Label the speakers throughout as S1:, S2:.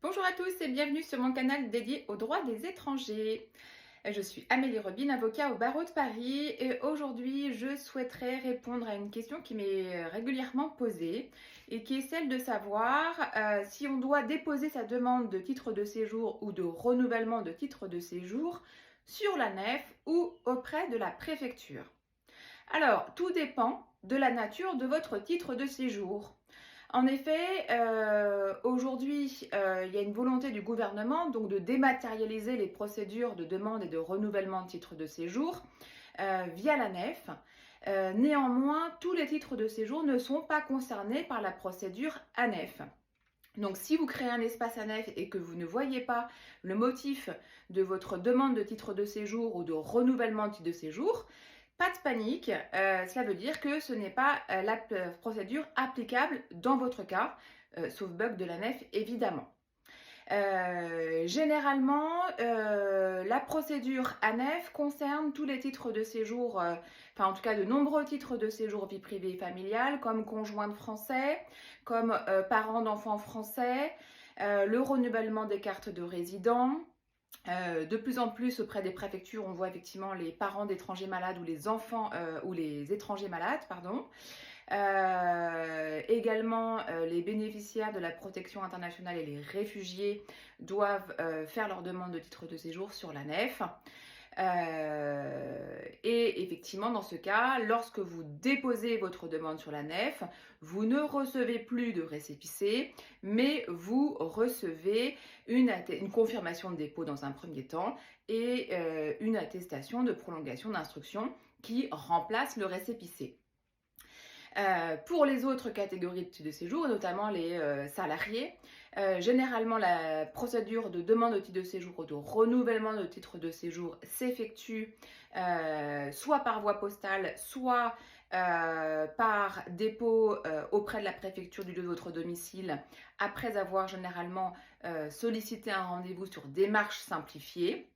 S1: Bonjour à tous et bienvenue sur mon canal dédié aux droits des étrangers. Je suis Amélie Robine, avocat au barreau de Paris et aujourd'hui je souhaiterais répondre à une question qui m'est régulièrement posée et qui est celle de savoir si on doit déposer sa demande de titre de séjour ou de renouvellement de titre de séjour sur la nef ou auprès de la préfecture. Alors, tout dépend de la nature de votre titre de séjour. En effet, aujourd'hui, il y a une volonté du gouvernement donc de dématérialiser les procédures de demande et de renouvellement de titre de séjour via la nef. Néanmoins, tous les titres de séjour ne sont pas concernés par la procédure ANEF. Donc, si vous créez un espace ANEF et que vous ne voyez pas le motif de votre demande de titre de séjour ou de renouvellement de titre de séjour, pas de panique, cela veut dire que ce n'est pas la procédure applicable dans votre cas, sauf bug de la nef évidemment. Généralement, la procédure ANEF concerne tous les titres de séjour, enfin en tout cas de nombreux titres de séjour vie privée et familiale, comme conjoint de français, comme parents d'enfants français, le renouvellement des cartes de résident. De plus en plus auprès des préfectures, on voit effectivement les parents d'étrangers malades ou les enfants ou les étrangers malades, pardon. Également, les bénéficiaires de la protection internationale et les réfugiés doivent faire leur demande de titre de séjour sur la nef. Et effectivement, dans ce cas, lorsque vous déposez votre demande sur la nef, vous ne recevez plus de récépissé, mais vous recevez une confirmation de dépôt dans un premier temps et une attestation de prolongation d'instruction qui remplace le récépissé. Pour les autres catégories de titres de séjour, notamment les salariés, généralement la procédure de demande de titre de séjour ou de renouvellement de titre de séjour s'effectue soit par voie postale, soit par dépôt auprès de la préfecture du lieu de votre domicile, après avoir généralement sollicité un rendez-vous sur démarche simplifiée.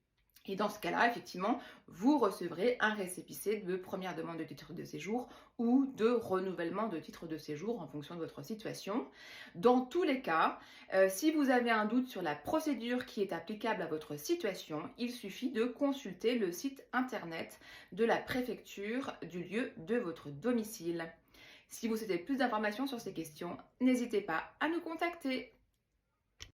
S1: Et dans ce cas-là, effectivement, vous recevrez un récépissé de première demande de titre de séjour ou de renouvellement de titre de séjour en fonction de votre situation. Dans tous les cas, si vous avez un doute sur la procédure qui est applicable à votre situation, il suffit de consulter le site internet de la préfecture du lieu de votre domicile. Si vous souhaitez plus d'informations sur ces questions, n'hésitez pas à nous contacter.